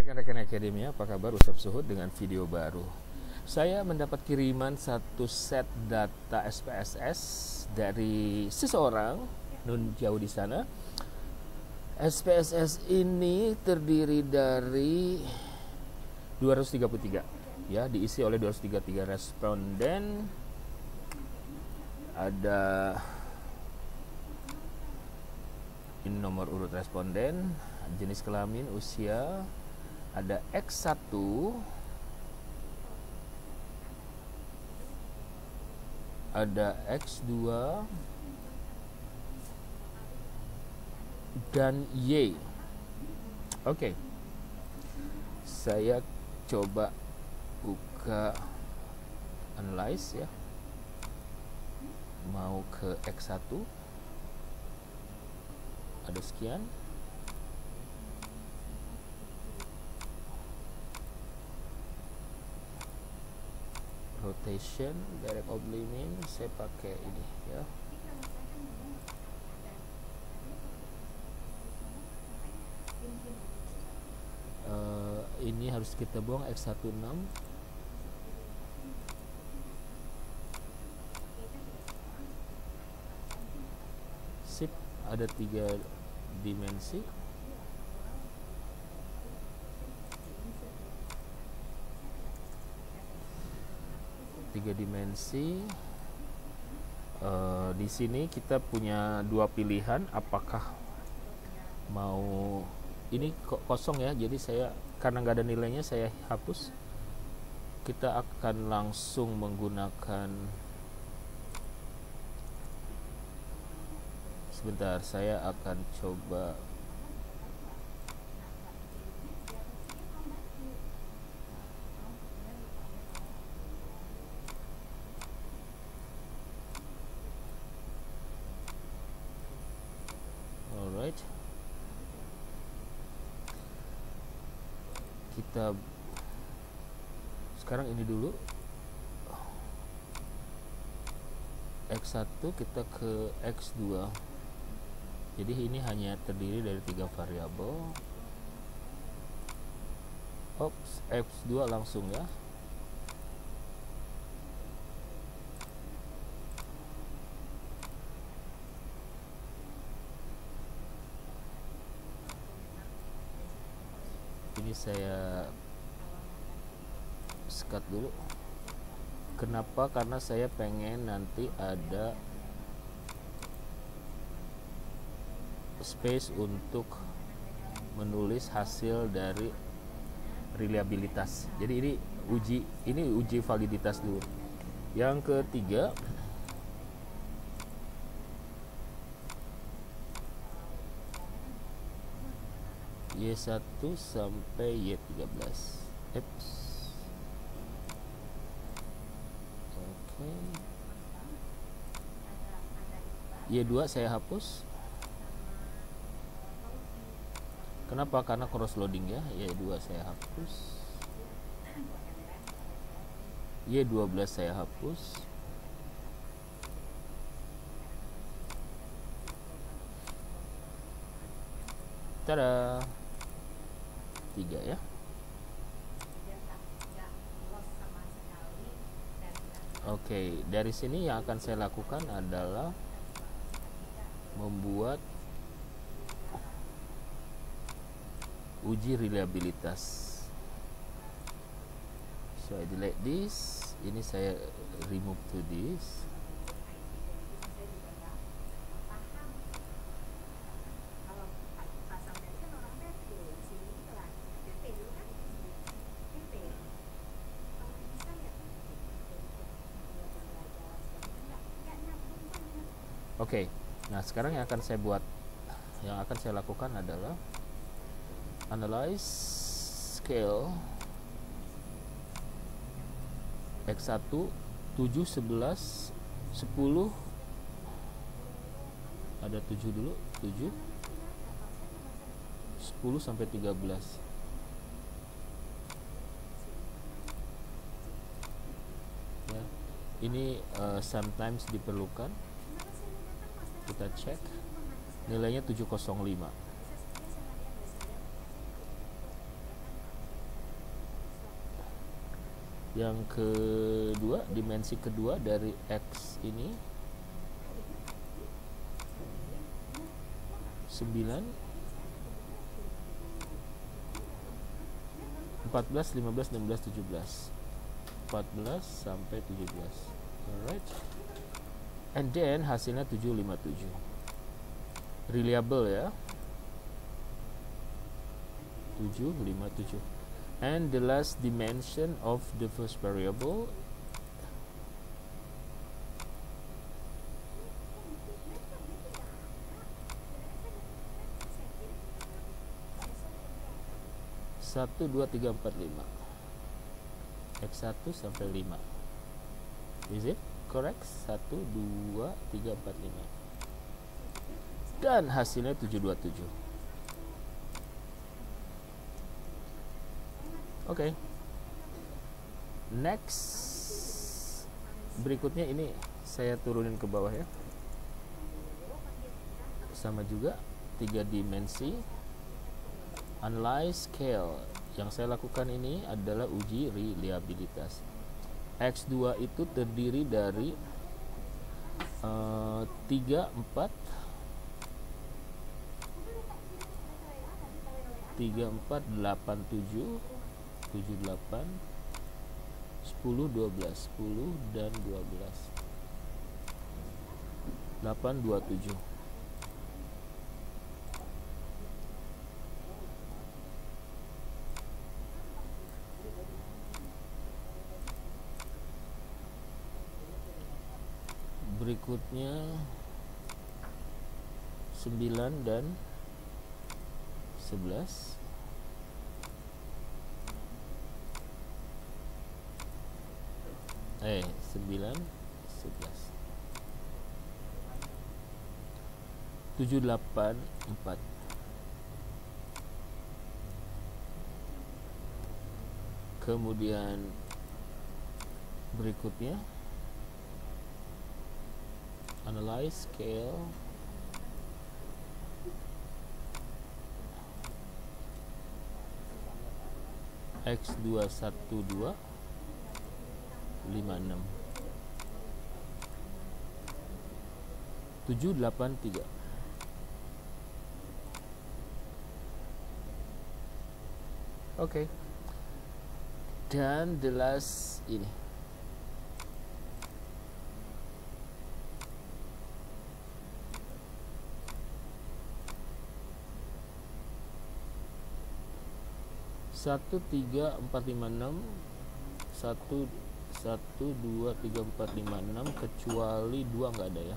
Rekan-rekan Akademia, apa kabar? Usap Suhud dengan video baru. Saya mendapat kiriman satu set data SPSS dari seseorang nun jauh di sana. SPSS ini terdiri dari 233, ya, diisi oleh 233 responden. Ada ini nomor urut responden, jenis kelamin, usia, ada X1, ada X2, dan Y. Oke. Saya coba buka analyze ya. Mau ke X1. Ada sekian. Rotation, direct oblique, saya pakai ini ya. Ini harus kita buang X16. Sip, ada 3 dimensi. Di sini kita punya 2 pilihan, apakah mau ini kosong ya, jadi saya karena nggak ada nilainya saya hapus. Kita akan langsung menggunakan, sebentar, saya akan coba alright. Kita sekarang ini dulu X1, kita ke X2. Jadi ini hanya terdiri dari 3 variabel. Ops, X2 langsung ya. Ini saya skat dulu. Kenapa? Karena saya pengen nanti ada space untuk menulis hasil dari reliabilitas. Jadi ini uji validitas dulu. Yang ketiga, Y1 sampai Y13. Oke. Y2 saya hapus. Kenapa? Karena cross loading ya. Y2 saya hapus. Y12 saya hapus. Tada. 3 ya. Oke, dari sini yang akan saya lakukan adalah membuat uji reliabilitas. So I delete this. Ini saya remove to this. Oke, nah sekarang yang akan saya lakukan adalah analyze scale X1 7, 11, 10, ada 7 dulu, 7, 10 sampai 13. Ya, ini sometimes diperlukan. Kita cek nilainya 705. Yang kedua, dimensi kedua dari X ini 9, 14, 15, 16, 17. 14 sampai 17. Alright. And then hasilnya 757. Reliable ya. 757. And the last dimension of the first variable satu, dua, tiga, empat, lima. X1 sampai 5. Is it correct? 1, 2, 3, 4, 5. Dan hasilnya 727. Oke. Next, berikutnya ini saya turunin ke bawah ya. Sama juga 3 dimensi. Analyze scale. Yang saya lakukan ini adalah uji reliabilitas. X2 itu terdiri dari 3, 4, 8, 7, 7, 8, 10, 12, 10 dan 12. 8, 2, 7. Berikutnya 9 dan 11. Eh, 9, 11. 7, 8, 4. Kemudian berikutnya analyze scale. X2, 1, 2, 5, 6. 7, 8, 3. Oke. Dan the last ini. Satu, 3, 4, 5, 6. 1, 2, 3, 4, 5, 6. Kecuali 2 nggak ada ya.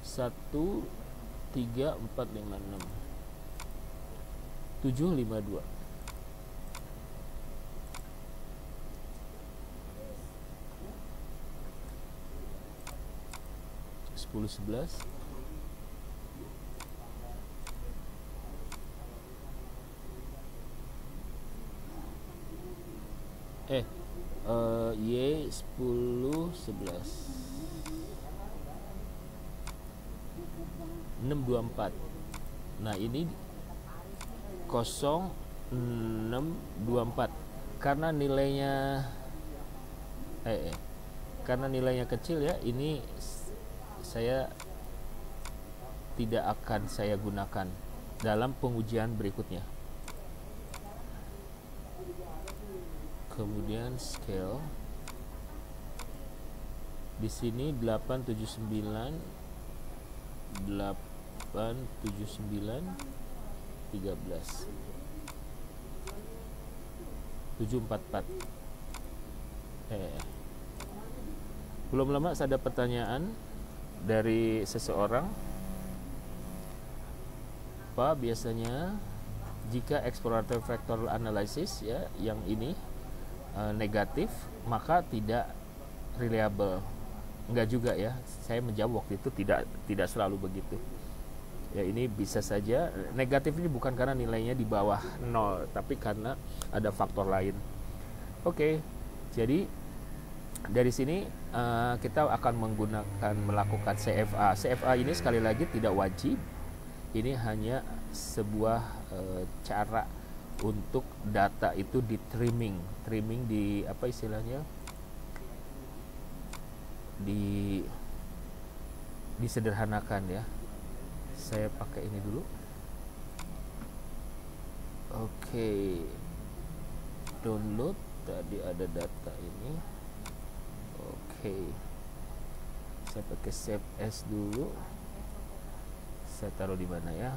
1, 3, 4, 5, 6. 7, 5, 2. 10, 11. Y 10, 11. 6, 2, 4. Nah ini 0, 6, 2, 4. Karena nilainya karena nilainya kecil ya, ini saya tidak akan saya gunakan dalam pengujian berikutnya. Kemudian scale di sini 8, 7, 9, 8, 7, 9, 13, 7, 4, 4. Belum lama saya ada pertanyaan dari seseorang, Pak, biasanya jika explorative factor analysis ya yang ini negatif maka tidak reliable. Enggak juga ya, saya menjawab waktu itu tidak selalu begitu ya. Ini bisa saja negatif ini bukan karena nilainya di bawah 0, tapi karena ada faktor lain. Oke, jadi dari sini kita akan melakukan CFA. CFA ini sekali lagi tidak wajib, ini hanya sebuah cara untuk data itu di trimming di apa istilahnya, disederhanakan ya. Saya pakai ini dulu. Oke, download, tadi ada data ini. Oke, saya pakai save as dulu. Saya taruh di mana ya?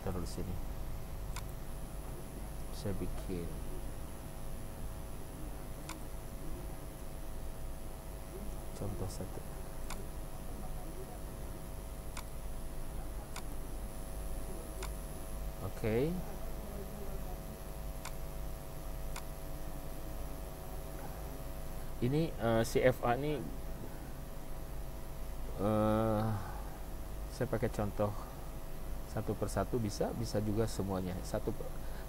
Taruh di sini. Saya bikin contoh satu. Oke. Ini CFA ini saya pakai contoh satu persatu, bisa juga semuanya satu.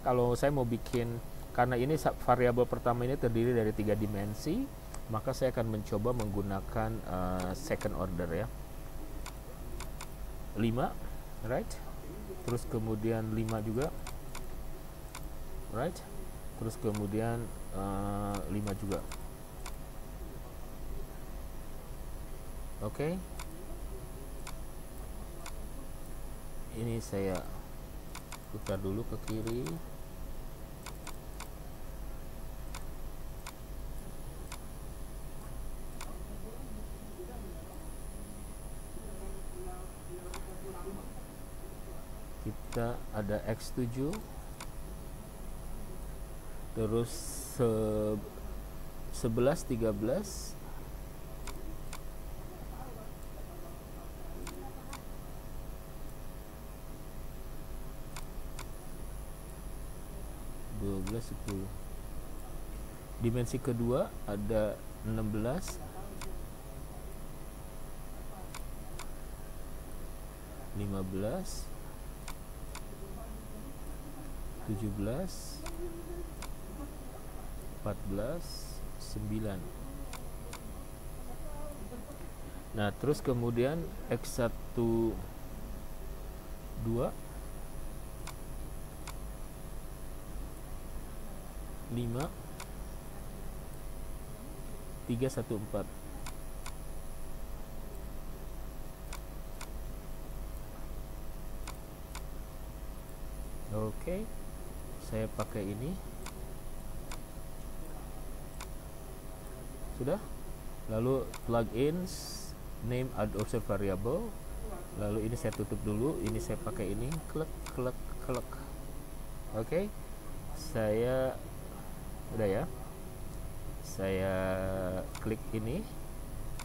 Kalau saya mau bikin, karena ini variabel pertama ini terdiri dari 3 dimensi, maka saya akan mencoba menggunakan second order ya, 5, right, terus kemudian 5 juga, right, terus kemudian 5 juga. Oke. Ini saya putar dulu ke kiri. Kita ada X7, terus 11, 13, 12, 10. Dimensi kedua ada 16, 15, 17, 14, 9. Nah, terus kemudian X1, 2, 5, 3, 1, 4. Oke, saya pakai ini. Sudah. Lalu plugins, name add also variable. Lalu ini saya tutup dulu, ini saya pakai ini, klek klek klek. Oke. Saya udah ya, saya klik ini,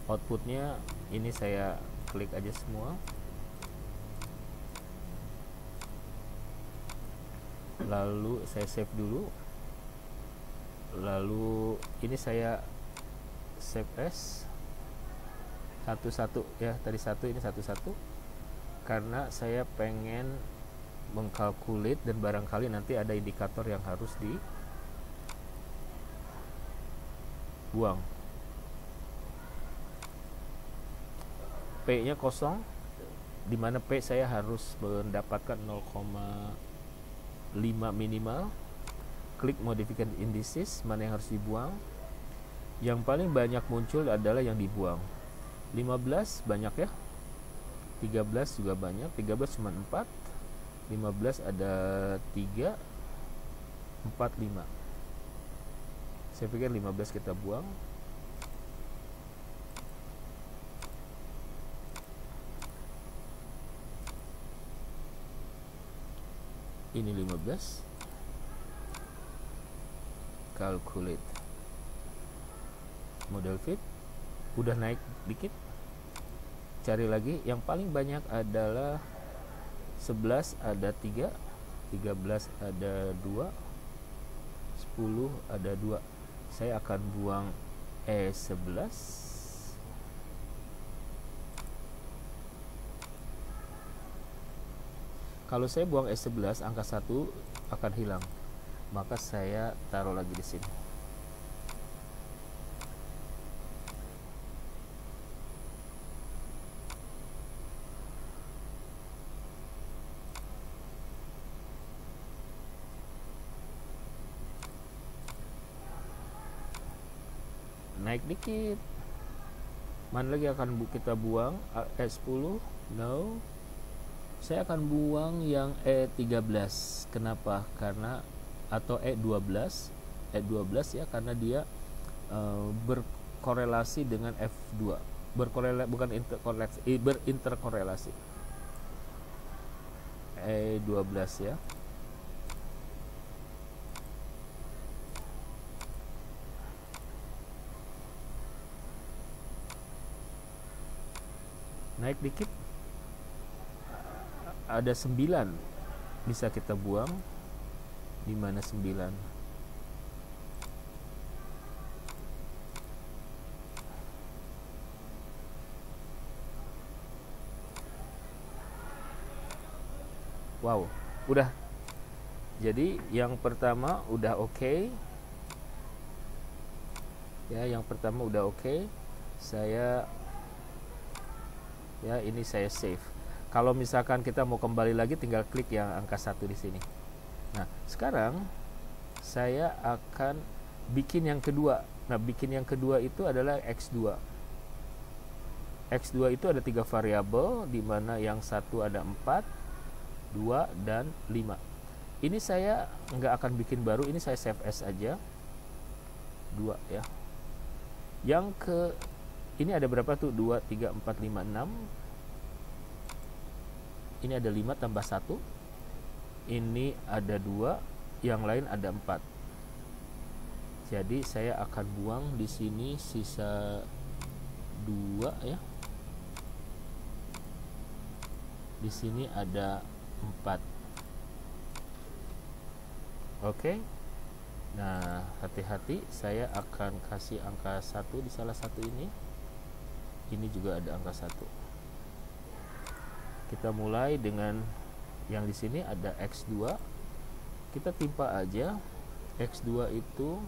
outputnya ini saya klik aja semua, lalu saya save dulu, lalu ini saya save as satu-satu ya, tadi satu, ini satu-satu, karena saya pengen mengkalkulit dan barangkali nanti ada indikator yang harus buang. P nya kosong, dimana P saya harus mendapatkan 0,5 minimal. Klik modification indices, mana yang harus dibuang. Yang paling banyak muncul adalah yang dibuang. 15 banyak ya, 13 juga banyak, 13 cuma 4, 15 ada 3, 4, 5. Saya pikir 15 kita buang. Ini 15. Calculate. Model fit. Udah naik dikit. Cari lagi. Yang paling banyak adalah 11 ada 3, 13 ada 2, 10 ada 2. Saya akan buang E11. Kalau saya buang E11, angka 1 akan hilang. Maka saya taruh lagi di sini. naik dikit. Mana lagi akan kita buang? E10 no, saya akan buang yang E13. Kenapa? Karena atau E12 ya, karena dia berkorelasi dengan F2, bukan berinterkorelasi. E12 ya. Naik dikit, ada 9 bisa kita buang. Di mana 9? Wow, udah. Jadi yang pertama udah oke. Ya, yang pertama udah oke. Saya ya, ini saya save. Kalau misalkan kita mau kembali lagi, tinggal klik yang angka 1 di sini. Nah, sekarang saya akan bikin yang kedua. Nah, bikin yang kedua itu adalah X2. X2 itu ada 3 variabel, di mana yang satu ada 4, 2, dan 5. Ini saya nggak akan bikin baru, ini saya save as aja. 2 ya. Yang ke ini ada berapa tuh? 2, 3, 4, 5, 6. Ini ada 5 tambah 1. Ini ada 2, yang lain ada 4. Jadi saya akan buang di sini sisa 2 ya. Di sini ada 4. Oke. Nah, hati-hati, saya akan kasih angka 1 di salah satu ini. Ini juga ada angka 1. Kita mulai dengan yang di sini ada X2. Kita timpa aja. X2 itu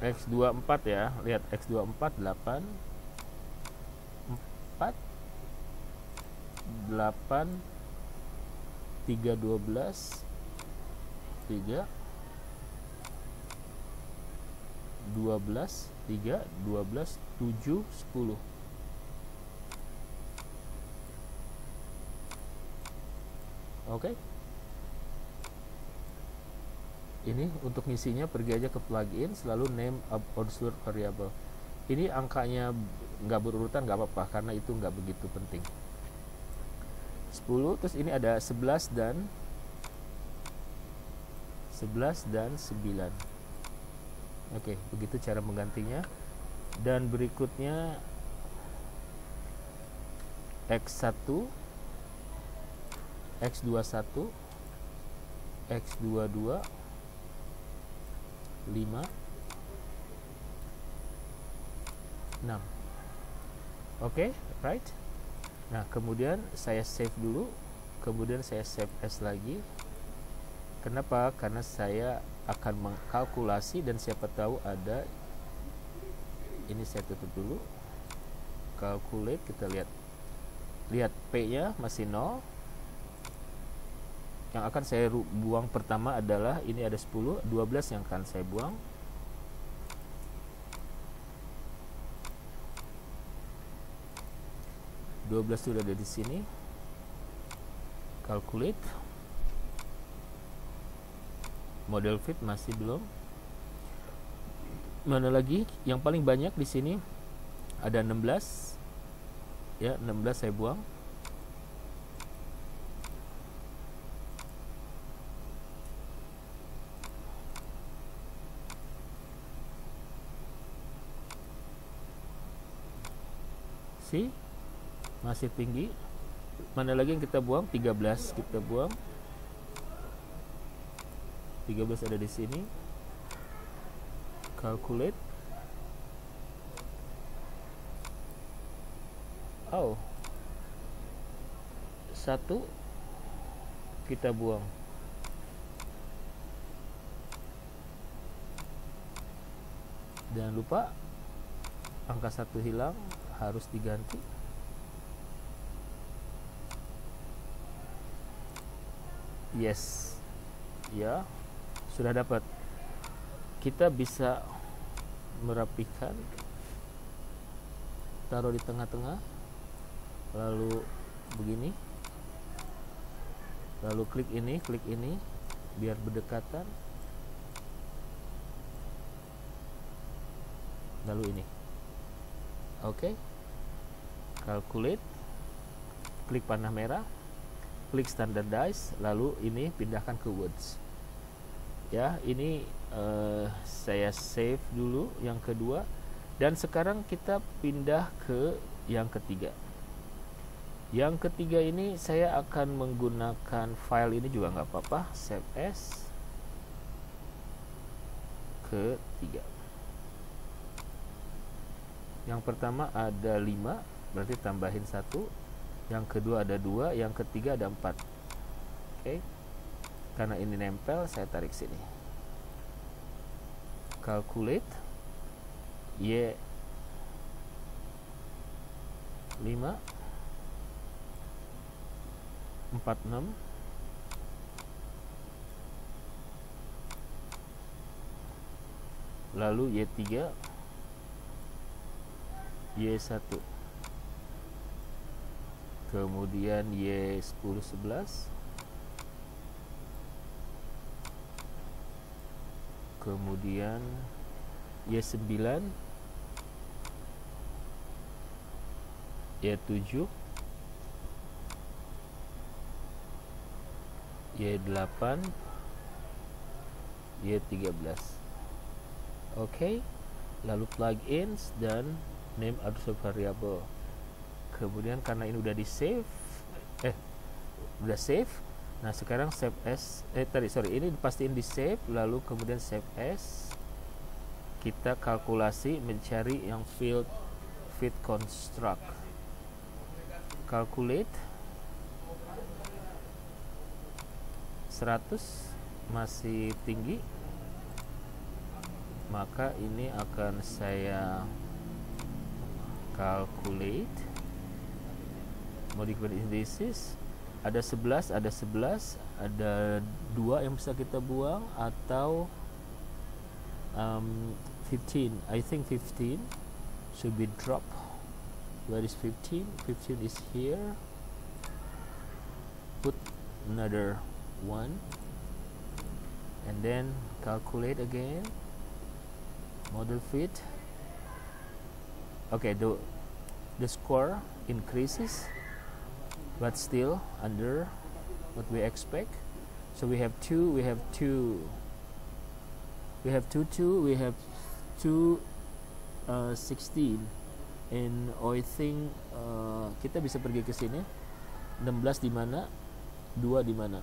X2 4 ya. Lihat X2 4 8 4 8 3 12 3 12 3 12 7 10. Oke. Ini untuk ngisinya pergi aja ke plugin, selalu name unsur variable. Ini angkanya nggak berurutan nggak apa-apa, karena itu nggak begitu penting. 10, terus ini ada 11 dan 9. Oke, begitu cara menggantinya. Dan berikutnya X1, X21, X22, 5, 6. Oke, right? Nah, kemudian saya save dulu, kemudian saya save as lagi. Kenapa? Karena saya akan mengkalkulasi, dan siapa tahu ada ini. Saya tutup dulu, calculate, kita lihat P nya masih 0. Yang akan saya buang pertama adalah ini ada 10, 12 yang akan saya buang. Sudah ada di sini. Calculate. Model fit masih belum. Mana lagi? Yang paling banyak di sini ada 16. Ya, 16 saya buang. See? Masih tinggi. Mana lagi yang kita buang? 13 kita buang. 13 ada di sini. Calculate. Oh, 1 kita buang. Jangan lupa angka 1 hilang, harus diganti. Yes, ya, sudah dapat. kita bisa merapikan, taruh di tengah-tengah, lalu begini, lalu klik ini biar berdekatan, lalu ini. Oke. Calculate, klik panah merah, klik standardize, lalu ini pindahkan ke words. Ya, ini saya save dulu yang kedua, dan sekarang kita pindah ke yang ketiga. Yang ketiga ini saya akan menggunakan file ini juga nggak apa-apa, save as ketiga. Yang pertama ada 5, berarti tambahin 1. Yang kedua ada 2, yang ketiga ada 4. Oke. Karena ini nempel, saya tarik sini. Calculate Y 5 46 lalu Y3 Y1 kemudian Y10 11 kemudian Y9 Y7 Y8 Y13. Oke, lalu plugins dan name other variable. Kemudian karena ini udah di save, udah save. Nah sekarang save as, ini pastiin di save, lalu kemudian save as. Kita kalkulasi mencari yang field fit construct. Calculate 100 masih tinggi, maka ini akan saya calculate modified indices. Ada 11, ada 11, ada 2 yang bisa kita buang, atau 15. I think 15 should be drop. Where is 15? 15 is here. Put another 1 and then calculate again. Model fit. Okay, the score increases, but still under what we expect. So we have 2, we have 2, we have 2, 2, we have 2, 16, and I think kita bisa pergi ke sini. 16 di mana, 2 di mana?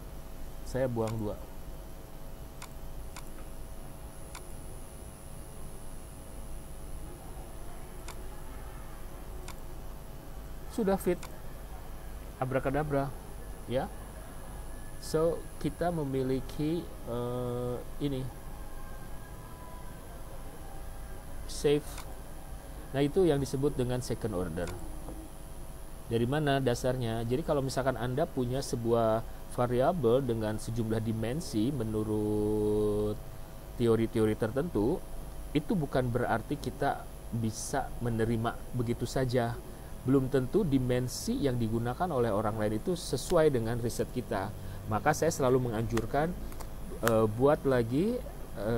Saya buang 2. Sudah fit, abrakadabra, ya. So kita memiliki ini save. Nah itu yang disebut dengan second order. Dari mana dasarnya? Jadi kalau misalkan Anda punya sebuah variabel dengan sejumlah dimensi menurut teori-teori tertentu, itu bukan berarti kita bisa menerima begitu saja. Belum tentu dimensi yang digunakan oleh orang lain itu sesuai dengan riset kita. Maka saya selalu menganjurkan buat lagi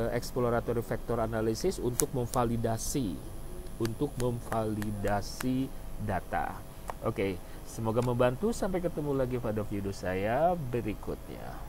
exploratory factor analysis untuk memvalidasi data. Oke, semoga membantu. Sampai ketemu lagi pada video saya berikutnya.